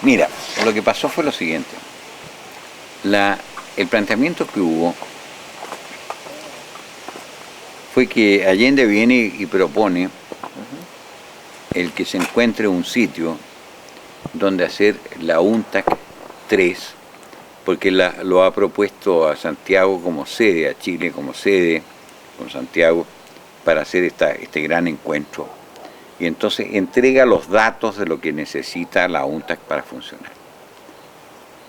Mira, lo que pasó fue lo siguiente. El planteamiento que hubo fue que Allende viene y propone el que se encuentre un sitio donde hacer la UNTAC 3, porque lo ha propuesto a Santiago como sede, a Chile como sede, con Santiago, para hacer este gran encuentro. Y entonces entrega los datos de lo que necesita la UNTAC para funcionar.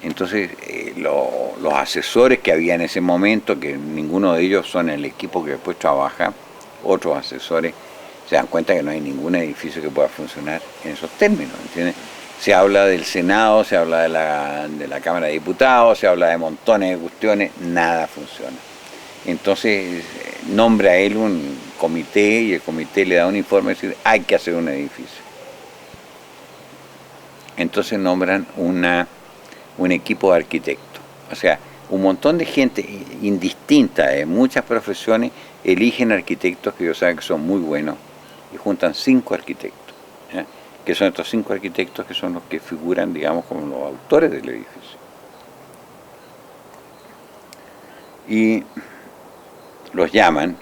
Entonces los asesores que había en ese momento, que ninguno de ellos son el equipo que después trabaja, otros asesores, se dan cuenta que no hay ningún edificio que pueda funcionar en esos términos, ¿entiendes? Se habla del Senado, se habla de la Cámara de Diputados, se habla de montones de cuestiones, nada funciona. Entonces nombra a él un comité y el comité le da un informe y dice, hay que hacer un edificio. Entonces nombran un equipo de arquitectos. O sea, un montón de gente indistinta de muchas profesiones eligen arquitectos que ellos saben que son muy buenos y juntan 5 arquitectos, ¿ya? Que son estos 5 arquitectos que son los que figuran, digamos, como los autores del edificio. Y los llaman,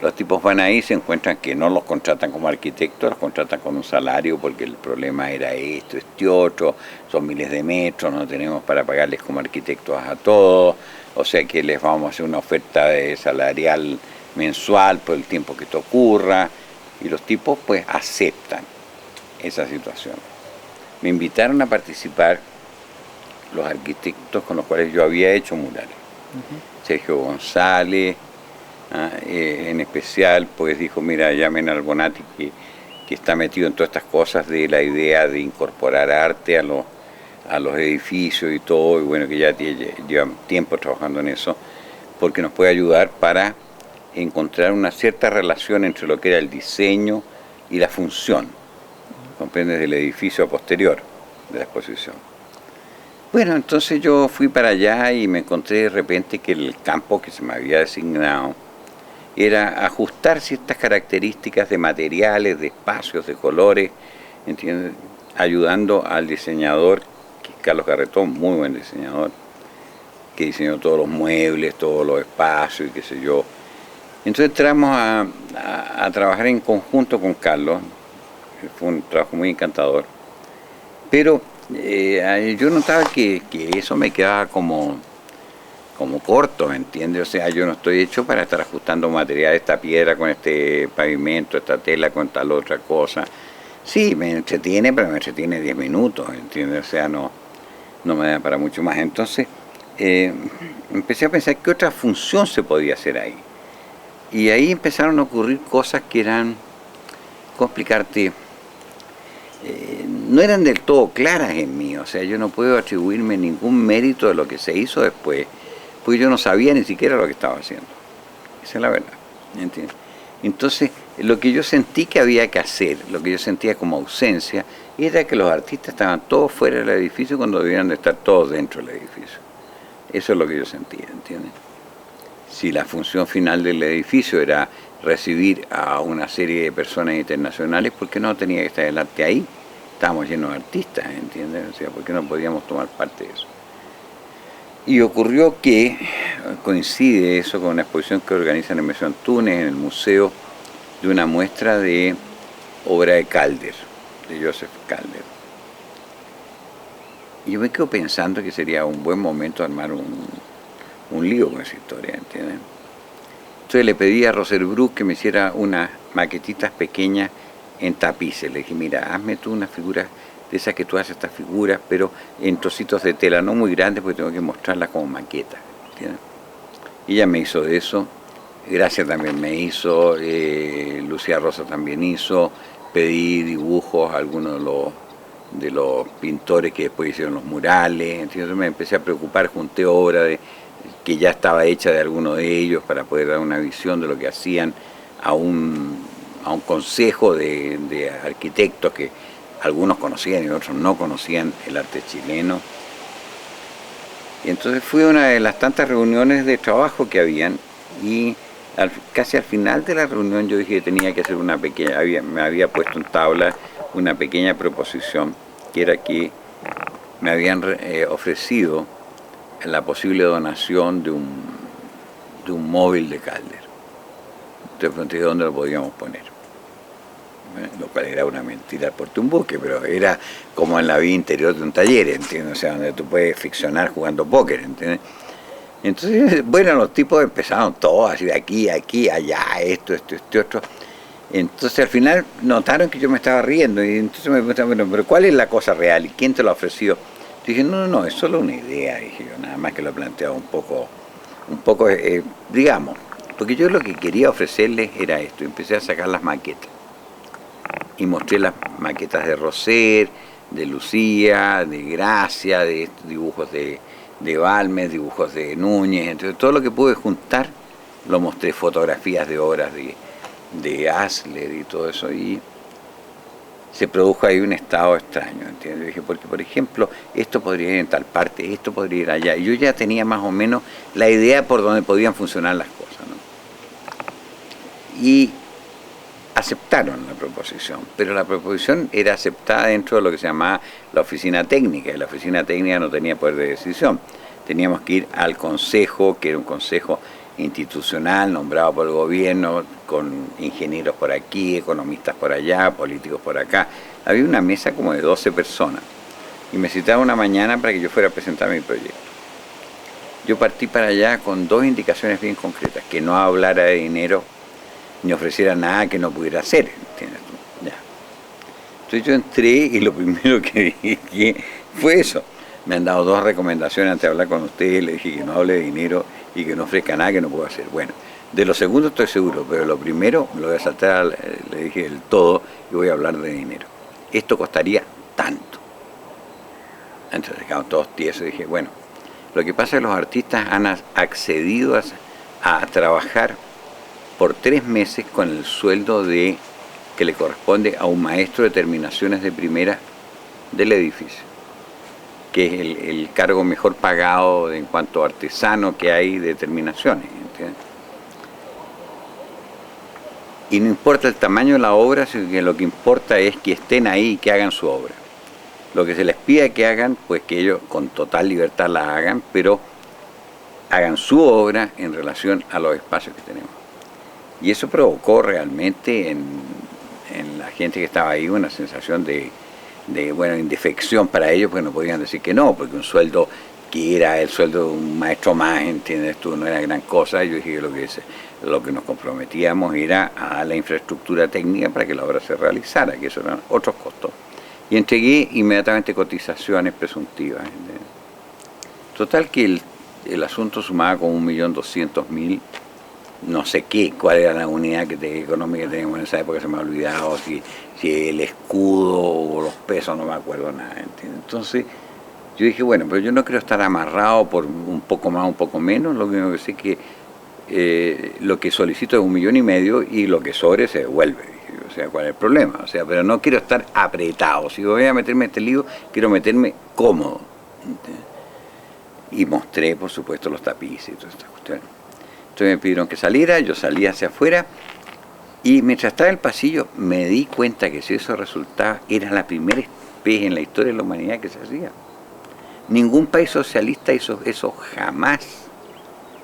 los tipos van ahí, se encuentran que no los contratan como arquitectos, los contratan con un salario porque el problema era esto, este otro, son miles de metros, no tenemos para pagarles como arquitectos a todos, o sea que les vamos a hacer una oferta de salarial mensual por el tiempo que esto ocurra, y los tipos pues aceptan esa situación. Me invitaron a participar los arquitectos con los cuales yo había hecho murales. Sergio González, en especial, pues dijo, mira, llamen al Bonatti que está metido en todas estas cosas de la idea de incorporar arte a los edificios y todo, y bueno, que ya lleva tiempo trabajando en eso, porque nos puede ayudar para encontrar una cierta relación entre lo que era el diseño y la función, comprende, del edificio posterior de la exposición. Bueno, entonces yo fui para allá y me encontré de repente que el campo que se me había designado era ajustar ciertas características de materiales, de espacios, de colores, ¿entiendes? Ayudando al diseñador, que es Carlos Garretón, muy buen diseñador, que diseñó todos los muebles, todos los espacios y qué sé yo. Entonces entramos a trabajar en conjunto con Carlos, fue un trabajo muy encantador, pero yo notaba que eso me quedaba como corto, ¿me entiendes? O sea, yo no estoy hecho para estar ajustando material, esta piedra con este pavimento, esta tela con tal otra cosa. Sí, me entretiene, pero me entretiene 10 minutos, ¿entiendes? O sea, no me da para mucho más. Entonces, empecé a pensar qué otra función se podía hacer ahí. Y ahí empezaron a ocurrir cosas que eran, ¿cómo explicarte? No eran del todo claras en mí, o sea, yo no puedo atribuirme ningún mérito de lo que se hizo después, porque yo no sabía ni siquiera lo que estaba haciendo. Esa es la verdad, ¿entiendes? Entonces, lo que yo sentí que había que hacer, lo que yo sentía como ausencia, era que los artistas estaban todos fuera del edificio cuando debían de estar todos dentro del edificio. Eso es lo que yo sentía, ¿entiendes? Si la función final del edificio era recibir a una serie de personas internacionales, ¿por qué no tenía que estar el arte ahí? Estábamos llenos de artistas, ¿entiendes? O sea, ¿por qué no podíamos tomar parte de eso? Y ocurrió que coincide eso con una exposición que organizan en Mesón Túnez, en el museo, de una muestra de obra de Calder, de Joseph Calder. Y yo me quedo pensando que sería un buen momento armar un lío con esa historia, ¿entiendes? Entonces le pedí a Roser Bruck que me hiciera unas maquetitas pequeñas en tapices. Le dije, mira, hazme tú unas figuras de esas que tú haces, estas figuras, pero en trocitos de tela, no muy grandes porque tengo que mostrarlas como maquetas, ¿entiendes? Y ella me hizo de eso, Gracia también me hizo, Lucía Rosa también hizo, pedí dibujos a algunos de los pintores que después hicieron los murales, entonces me empecé a preocupar, junté obra que ya estaba hecha de alguno de ellos para poder dar una visión de lo que hacían a un consejo de arquitectos que algunos conocían y otros no conocían el arte chileno. Y entonces fue una de las tantas reuniones de trabajo que habían y casi al final de la reunión yo dije que tenía que hacer una pequeña, me había puesto en tabla una pequeña proposición que era que me habían ofrecido la posible donación de un móvil de Calder. Entonces pregunté dónde lo podíamos poner. Lo cual era una mentira por un buque, pero era como en la vida interior de un taller, ¿entiendes? O sea, donde tú puedes ficcionar jugando póker, ¿entiendes? Entonces, bueno, los tipos empezaron todos así de aquí, allá, esto, otro. Entonces al final notaron que yo me estaba riendo y entonces me preguntaron, bueno, pero ¿cuál es la cosa real? ¿Y quién te lo ofreció? Dije, no, es solo una idea, dije yo, nada más que lo planteaba un poco, digamos, porque yo lo que quería ofrecerles era esto. Empecé a sacar las maquetas y mostré las maquetas de Roser, de Lucía, de Gracia, de dibujos de Balmes, dibujos de Núñez, entonces todo lo que pude juntar lo mostré, fotografías de obras de Asler y todo eso, y se produjo ahí un estado extraño, ¿entiendes? Dije, porque por ejemplo, esto podría ir en tal parte, esto podría ir allá, y yo ya tenía más o menos la idea por donde podían funcionar las cosas, ¿no? Y aceptaron la proposición, pero la proposición era aceptada dentro de lo que se llamaba la oficina técnica, y la oficina técnica no tenía poder de decisión. Teníamos que ir al consejo, que era un consejo institucional nombrado por el gobierno, con ingenieros por aquí, economistas por allá, políticos por acá. Había una mesa como de 12 personas y me citaron una mañana para que yo fuera a presentar mi proyecto. Yo partí para allá con 2 indicaciones bien concretas: que no hablara de dinero ni ofreciera nada que no pudiera hacer, ¿entiendes tú? Ya. Entonces yo entré y lo primero que dije fue eso. Me han dado 2 recomendaciones antes de hablar con ustedes, le dije que no hable de dinero y que no ofrezca nada que no puedo hacer. Bueno, de lo segundo estoy seguro, pero lo primero me lo voy a saltar, le dije del todo, y voy a hablar de dinero. Esto costaría tanto. Entonces quedamos todos tiesos y dije, bueno, lo que pasa es que los artistas han accedido a trabajar por 3 meses con el sueldo que le corresponde a un maestro de terminaciones de primera del edificio, que es el cargo mejor pagado en cuanto a artesano que hay de terminaciones, ¿entiendes? Y no importa el tamaño de la obra, sino que lo que importa es que estén ahí y que hagan su obra. Lo que se les pide que hagan, pues que ellos con total libertad la hagan, pero hagan su obra en relación a los espacios que tenemos. Y eso provocó realmente en la gente que estaba ahí una sensación de indefección para ellos, porque no podían decir que no, porque un sueldo que era el sueldo de un maestro más, ¿entiendes tú? No era gran cosa. Yo dije que lo que nos comprometíamos era a la infraestructura técnica para que la obra se realizara, que eso eran otros costos. Y entregué inmediatamente cotizaciones presuntivas, ¿entiendes? Total que el asunto sumaba como 1.200.000, no sé cuál era la unidad económica que teníamos en esa época, se me ha olvidado, si el escudo o los pesos, no me acuerdo nada, ¿entiendes? Entonces yo dije, bueno, pero yo no quiero estar amarrado por un poco más, un poco menos, lo único que sé es que lo que solicito es 1,5 millones y lo que sobre se devuelve. Dije, o sea, ¿cuál es el problema? O sea, pero no quiero estar apretado. Si voy a meterme en este lío, quiero meterme cómodo, ¿entiendes? Y mostré, por supuesto, los tapices y todas estas cuestiones. Entonces me pidieron que saliera, yo salí hacia afuera y mientras estaba en el pasillo me di cuenta que si eso resultaba, era la primera vez en la historia de la humanidad que se hacía. Ningún país socialista hizo eso jamás.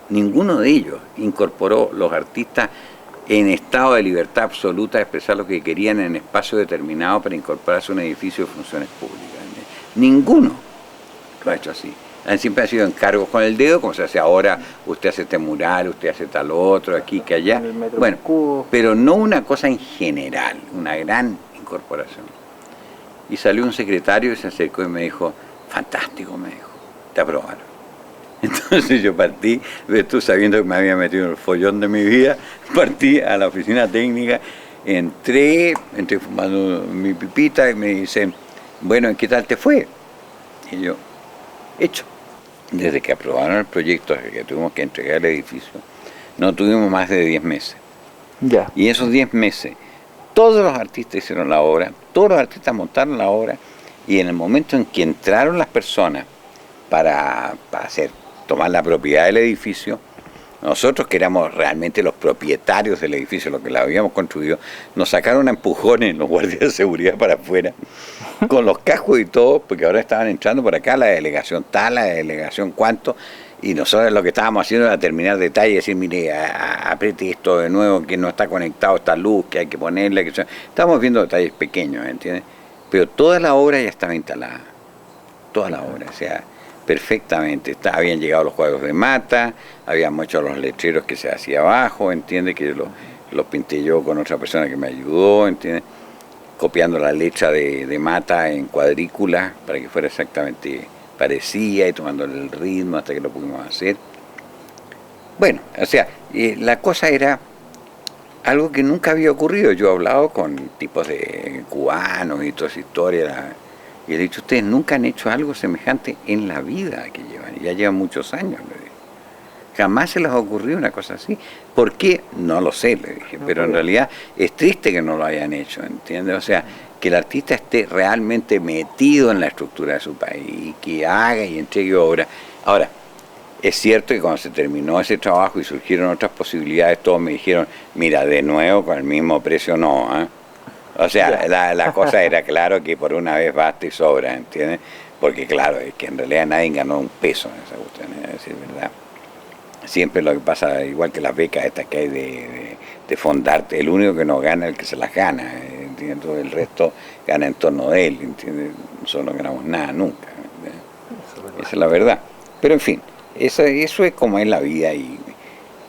Ninguno de ellos incorporó los artistas en estado de libertad absoluta de expresar lo que querían en espacio determinado para incorporarse a un edificio de funciones públicas. Ninguno lo ha hecho así. Siempre han sido encargos con el dedo, como se hace ahora, usted hace este mural, usted hace tal otro, aquí, que allá. Bueno, pero no una cosa en general, una gran incorporación. Y salió un secretario y se acercó y me dijo, fantástico, me dijo, te aprobaron. Entonces yo partí, tú sabiendo que me había metido en el follón de mi vida, partí a la oficina técnica, entré fumando mi pipita y me dicen, bueno, ¿qué tal te fue? Y yo, hecho. Desde que aprobaron el proyecto, desde que tuvimos que entregar el edificio, no tuvimos más de 10 meses. Ya. Y esos 10 meses, todos los artistas hicieron la obra, todos los artistas montaron la obra, y en el momento en que entraron las personas para tomar la propiedad del edificio, Nosotros, que éramos realmente los propietarios del edificio, los que lo habíamos construido, nos sacaron a empujones los guardias de seguridad para afuera, con los cascos y todo, porque ahora estaban entrando por acá la delegación tal, la delegación cuánto, y nosotros lo que estábamos haciendo era terminar detalles, decir, mire, apriete esto de nuevo, que no está conectado esta luz, que hay que ponerle, estábamos viendo detalles pequeños, ¿entiendes? Pero toda la obra ya estaba instalada, toda la obra, o sea, perfectamente. Habían llegado los cuadros de mata, habíamos hecho los letreros que se hacía abajo, ¿entiendes? Que los pinté yo con otra persona que me ayudó, ¿entiendes? Copiando la letra de mata en cuadrícula para que fuera exactamente parecida y tomándole el ritmo hasta que lo pudimos hacer. Bueno, o sea, la cosa era algo que nunca había ocurrido. Yo he hablado con tipos de cubanos y toda esa historia. Y he dicho, ustedes nunca han hecho algo semejante en la vida que llevan. Ya llevan muchos años, le dije. Jamás se les ha ocurrido una cosa así. ¿Por qué? No lo sé, le dije. Pero en realidad es triste que no lo hayan hecho, ¿entiendes? O sea, que el artista esté realmente metido en la estructura de su país, que haga y entregue obra. Ahora, es cierto que cuando se terminó ese trabajo y surgieron otras posibilidades, todos me dijeron, mira, de nuevo con el mismo precio no, ¿eh? O sea, la cosa era claro que por una vez basta y sobra, ¿entiendes? Porque claro, es que en realidad nadie ganó un peso en esa cuestión, es decir, ¿verdad? Siempre lo que pasa, igual que las becas estas que hay de Fondarte, el único que no gana es el que se las gana, ¿entiendes? Todo el resto gana en torno de él, ¿entiendes? Nosotros no ganamos nada nunca, ¿entiendes? Esa es la verdad. Pero en fin, eso es como es la vida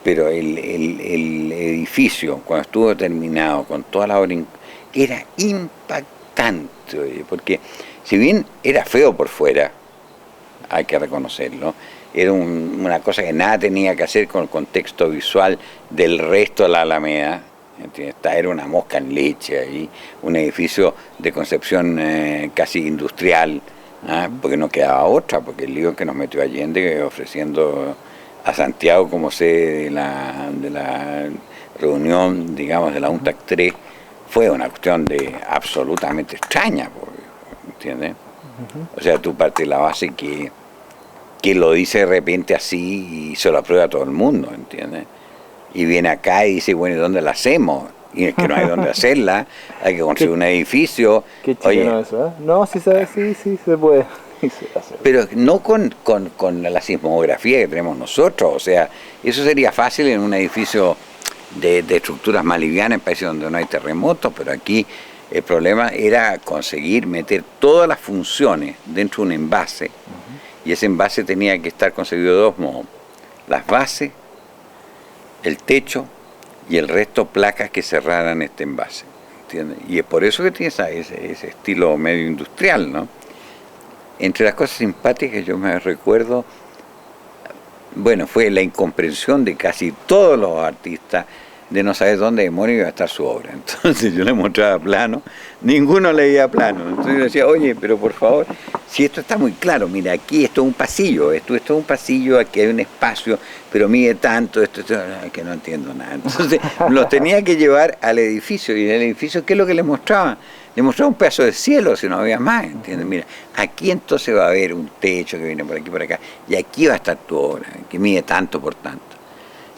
pero el edificio, cuando estuvo terminado, con toda la obra, era impactante, oye, porque si bien era feo por fuera, hay que reconocerlo, era una cosa que nada tenía que hacer con el contexto visual del resto de la Alameda, ¿entiendes? Era una mosca en leche ahí, un edificio de concepción casi industrial, ¿ah? Porque no quedaba otra, porque el lío que nos metió Allende ofreciendo a Santiago como sede de la reunión, digamos, de la UNTAC 3, fue una cuestión absolutamente extraña, ¿entiendes? O sea, tú partes de la base que lo dice de repente así y se lo aprueba todo el mundo, ¿entiendes? Y viene acá y dice, bueno, ¿y dónde la hacemos? Y es que no hay dónde hacerla, hay que construir un edificio. Qué chileno eso, ¿eh? No, sí se puede. Pero no con la sismografía que tenemos nosotros, o sea, eso sería fácil en un edificio de estructuras más livianas en países donde no hay terremotos, pero aquí el problema era conseguir meter todas las funciones dentro de un envase, y ese envase tenía que estar concebido de dos modos: las bases, el techo y el resto placas que cerraran este envase, ¿entiendes? Y es por eso que tiene ese estilo medio industrial, ¿no? Entre las cosas simpáticas yo me recuerdo, bueno, fue la incomprensión de casi todos los artistas de no saber dónde demonios iba a estar su obra. Entonces yo le mostraba plano, ninguno leía plano. Entonces yo decía, oye, pero por favor, si esto está muy claro, mira, aquí esto es un pasillo, esto es un pasillo, aquí hay un espacio, pero mide tanto, esto, que no entiendo nada. Entonces los tenía que llevar al edificio, y en el edificio, ¿qué es lo que les mostraba? Le mostraba un pedazo de cielo, si no había más, ¿entiendes? Mira, aquí entonces va a haber un techo que viene por aquí, por acá, y aquí va a estar tu obra, que mide tanto por tanto.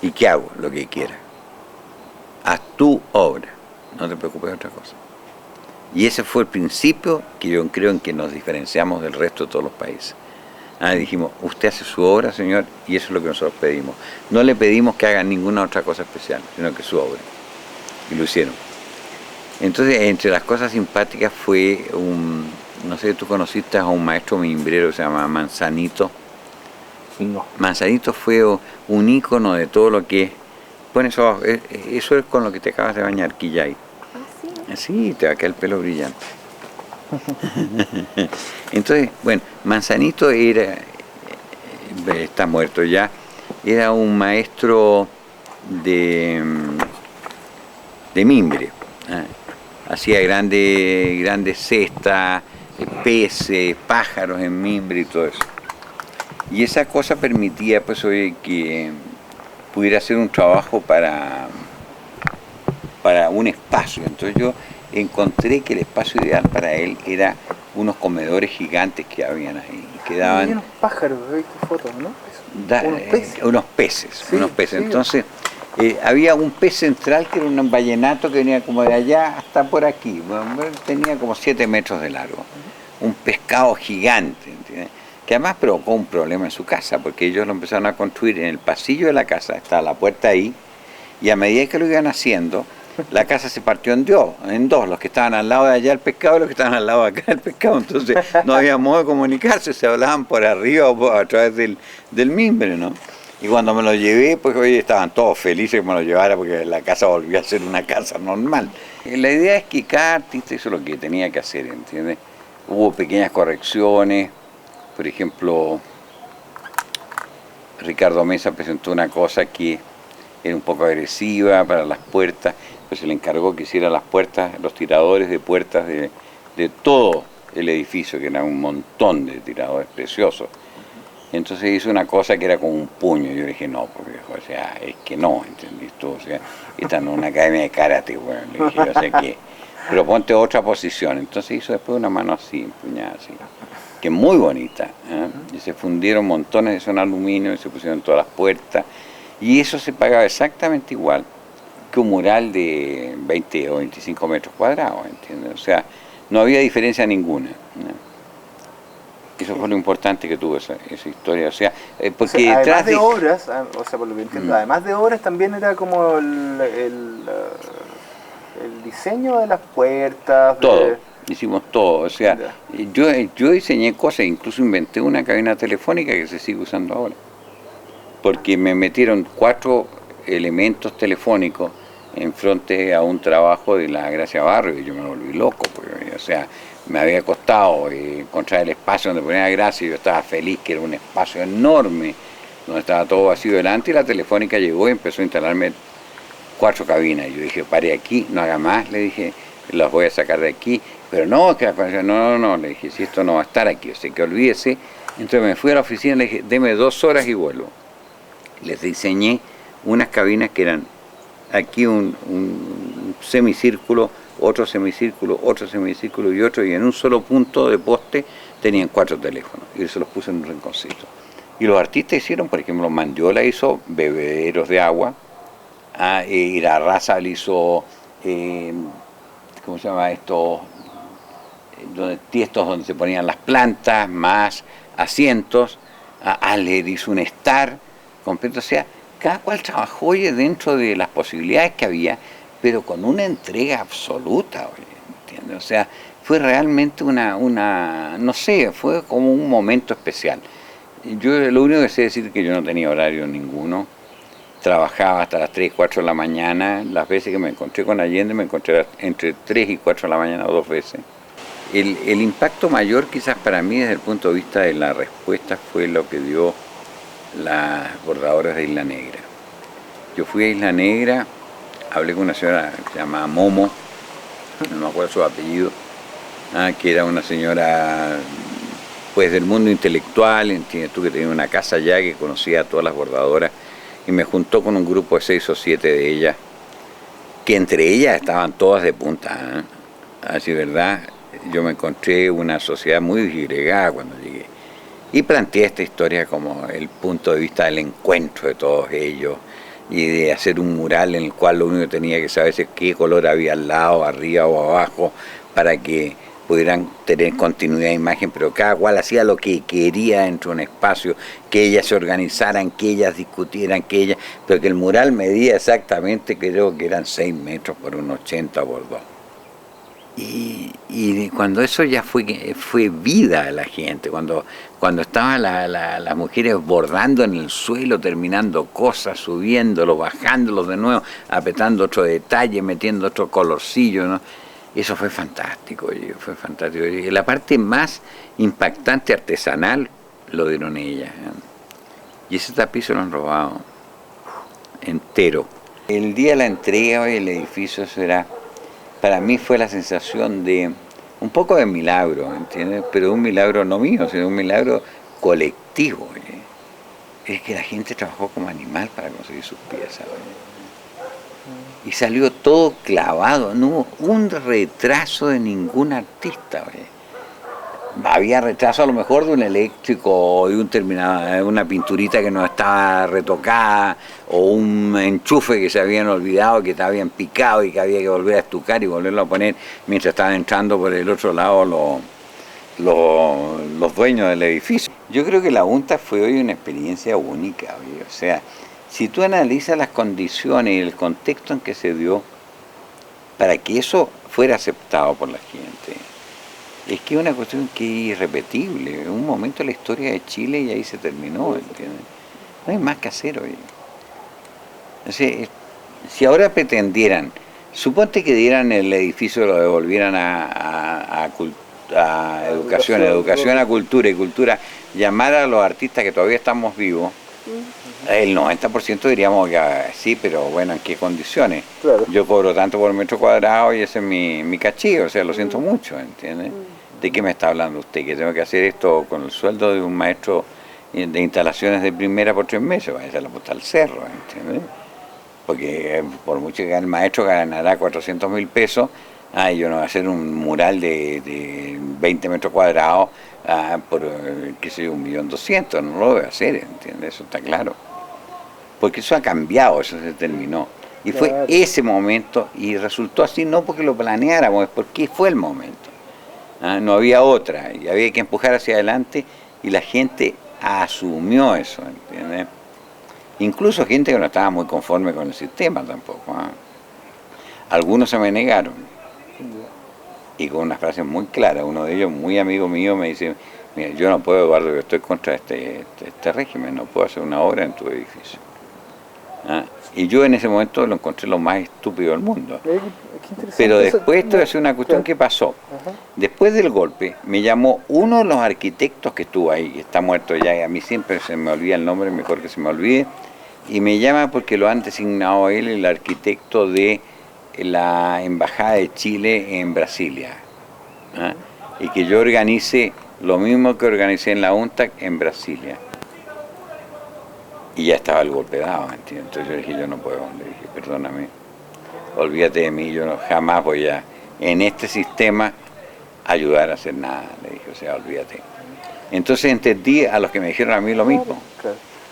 ¿Y qué hago? Lo que quiera. Haz tu obra, no te preocupes de otra cosa. Y ese fue el principio que yo creo en que nos diferenciamos del resto de todos los países. Dijimos, usted hace su obra, señor, y eso es lo que nosotros pedimos. No le pedimos que hagan ninguna otra cosa especial, sino que su obra. Y lo hicieron. Entonces, entre las cosas simpáticas fue no sé, tú conociste a un maestro mimbrero que se llama Manzanito. No. Manzanito fue un ícono de todo lo que es. Bueno, eso es con lo que te acabas de bañar, Quillay. ¿Ah, sí? Sí, te va a quedar el pelo brillante. Entonces, bueno, Manzanito está muerto ya, era un maestro de mimbre. Hacía grandes cestas, peces, pájaros en mimbre y todo eso. Y esa cosa permitía, pues, oye, que pudiera hacer un trabajo para un espacio. Entonces yo encontré que el espacio ideal para él era unos comedores gigantes que habían ahí, que Hay daban unos pájaros, he visto fotos, ¿no? Unos peces. unos peces, Sí, unos peces. sí. Entonces, había un pez central que era un ballenato que venía como de allá hasta por aquí, bueno, tenía como 7 metros de largo, un pescado gigante, ¿entiendes? Que además provocó un problema en su casa, porque ellos lo empezaron a construir en el pasillo de la casa, estaba la puerta ahí, y a medida que lo iban haciendo, la casa se partió en dos, los que estaban al lado de allá el pescado y los que estaban al lado de acá el pescado, entonces no había modo de comunicarse, se hablaban por arriba o a través del mimbre, ¿no? Y cuando me lo llevé, pues hoy estaban todos felices que me lo llevara porque la casa volvió a ser una casa normal. Y la idea es que cada artista hizo lo que tenía que hacer, ¿entiendes? Hubo pequeñas correcciones, por ejemplo, Ricardo Mesa presentó una cosa que era un poco agresiva para las puertas, pues se le encargó que hiciera las puertas, los tiradores de puertas de todo el edificio, que eran un montón de tiradores preciosos. Entonces hizo una cosa que era como un puño. Yo le dije, no, porque, o sea, es que no, ¿entendés tú? O sea, esta no es una academia de karate, bueno. Le dije, o sea que, pero ponte otra posición. Entonces hizo después una mano así, empuñada así, que es muy bonita, ¿eh? Y se fundieron montones de son aluminio y se pusieron todas las puertas. Y eso se pagaba exactamente igual que un mural de 20 o 25 metros cuadrados, ¿entiendes? O sea, no había diferencia ninguna, ¿no? Eso fue lo importante que tuvo esa historia, o sea, porque O sea, detrás además de obras, o sea, por lo que entiendo, además de obras también era como el diseño de las puertas. todo, hicimos todo, o sea, Ya. yo diseñé cosas, incluso inventé una cabina telefónica que se sigue usando ahora, porque me metieron 4 elementos telefónicos en frente a un trabajo de la Gracia Barrio y yo me volví loco, porque, o sea, me había costado encontrar el espacio donde ponía Gracia y yo estaba feliz, que era un espacio enorme, donde estaba todo vacío delante, y la telefónica llegó y empezó a instalarme 4 cabinas. Y yo dije, pare aquí, no haga más, le dije, las voy a sacar de aquí, pero no, que no, le dije, si esto no va a estar aquí, o sea, que olvídese. Entonces me fui a la oficina y le dije, deme 2 horas y vuelvo. Les diseñé unas cabinas que eran aquí un semicírculo, otro semicírculo y otro, y en un solo punto de poste tenían 4 teléfonos, y se los puse en un rinconcito. Y los artistas hicieron, por ejemplo, Mandiola hizo bebederos de agua, Irarrázaval hizo, ¿cómo se llama esto? Tiestos donde se ponían las plantas, más asientos, Aller hizo un estar completo, o sea, cada cual trabajó, oye, dentro de las posibilidades que había, pero con una entrega absoluta, oye, ¿entiendes? O sea, fue realmente no sé, fue como un momento especial. Yo lo único que sé decir es que yo no tenía horario ninguno, trabajaba hasta las 3, 4 de la mañana, las veces que me encontré con Allende me encontré entre 3 y 4 de la mañana 2 veces. El impacto mayor quizás para mí desde el punto de vista de la respuesta fue lo que dio las bordadoras de Isla Negra. Yo fui a Isla Negra, hablé con una señora que se llama Momo, no me acuerdo su apellido, que era una señora pues del mundo intelectual, entiendes tú, que tenía una casa allá, que conocía a todas las bordadoras, y me juntó con un grupo de 6 o 7 de ellas, que entre ellas estaban todas de punta, así verdad, yo me encontré una sociedad muy disgregada cuando llegué. Y planteé esta historia como el punto de vista del encuentro de todos ellos y de hacer un mural en el cual lo único que tenía que saber es qué color había al lado, arriba o abajo, para que pudieran tener continuidad de imagen, pero cada cual hacía lo que quería dentro de un espacio, que ellas se organizaran, que ellas discutieran, pero que el mural medía exactamente, creo que eran 6 metros por un 80 por 2. Y cuando eso ya fue vida a la gente, cuando estaban las mujeres bordando en el suelo, terminando cosas, subiéndolo, bajándolo de nuevo, apretando otro detalle, metiendo otro colorcillo, ¿no? Eso fue fantástico, fue fantástico. Y la parte más impactante artesanal lo dieron ellas, ¿eh? Y ese tapiz lo han robado entero. El día de la entrega del edificio será... Para mí fue la sensación de un poco de milagro, ¿entiendes? Pero un milagro no mío, sino un milagro colectivo, ¿oye? Es que la gente trabajó como animal para conseguir sus piezas, ¿oye? Y salió todo clavado, no hubo un retraso de ningún artista, ¿oye? había retraso a lo mejor de un eléctrico o de un terminado, una pinturita que no estaba retocada o un enchufe que se habían olvidado, que te habían picado y que había que volver a estucar y volverlo a poner mientras estaban entrando por el otro lado los dueños del edificio. Yo creo que la UNTA fue hoy una experiencia única, oye. O sea, si tú analizas las condiciones y el contexto en que se dio para que eso fuera aceptado por la gente, es que es una cuestión que es irrepetible. En un momento de la historia de Chile y ahí se terminó, ¿entiendes? No hay más que hacer hoy. Entonces, si ahora pretendieran, suponte que dieran el edificio, lo devolvieran a educación a cultura y cultura, llamar a los artistas que todavía estamos vivos, el 90% diríamos que sí, pero bueno, ¿en qué condiciones? Claro. Yo cobro tanto por metro cuadrado y ese es mi cachillo, o sea, lo siento mucho, ¿entiendes? ¿De qué me está hablando usted? ¿Que tengo que hacer esto con el sueldo de un maestro de instalaciones de primera por 3 meses? Vaya a la puta al cerro, ¿entiendes? Porque por mucho que el maestro ganará 400.000 pesos, yo no voy a hacer un mural de 20 metros cuadrados por, qué sé yo, 1.200.000, no lo voy a hacer, ¿entiendes? Eso está claro. Porque eso ha cambiado, eso se terminó. Y fue ese momento, y resultó así no porque lo planeáramos, es porque fue el momento. No había otra, y había que empujar hacia adelante, y la gente asumió eso, ¿entiendes? Incluso gente que no estaba muy conforme con el sistema tampoco. Algunos se me negaron, y con unas frases muy claras. Uno de ellos, muy amigo mío, me dice: mira, yo no puedo, Eduardo, yo estoy contra este régimen, no puedo hacer una obra en tu edificio. Y yo en ese momento lo encontré lo más estúpido del mundo. Pero después, esto es una cuestión que pasó. Después del golpe, me llamó uno de los arquitectos que estuvo ahí, que está muerto ya, y a mí siempre se me olvida el nombre, mejor que se me olvide, y me llama porque lo han designado a él el arquitecto de la Embajada de Chile en Brasilia. Y que yo organice lo mismo que organicé en la UNTAC en Brasilia. Y ya estaba el golpe dado, ¿entiendes? Entonces yo dije: yo no puedo, le dije, perdóname, olvídate de mí, yo no, jamás voy a, en este sistema, ayudar a hacer nada, le dije, o sea, olvídate. Entonces entendí a los que me dijeron a mí lo mismo. Claro.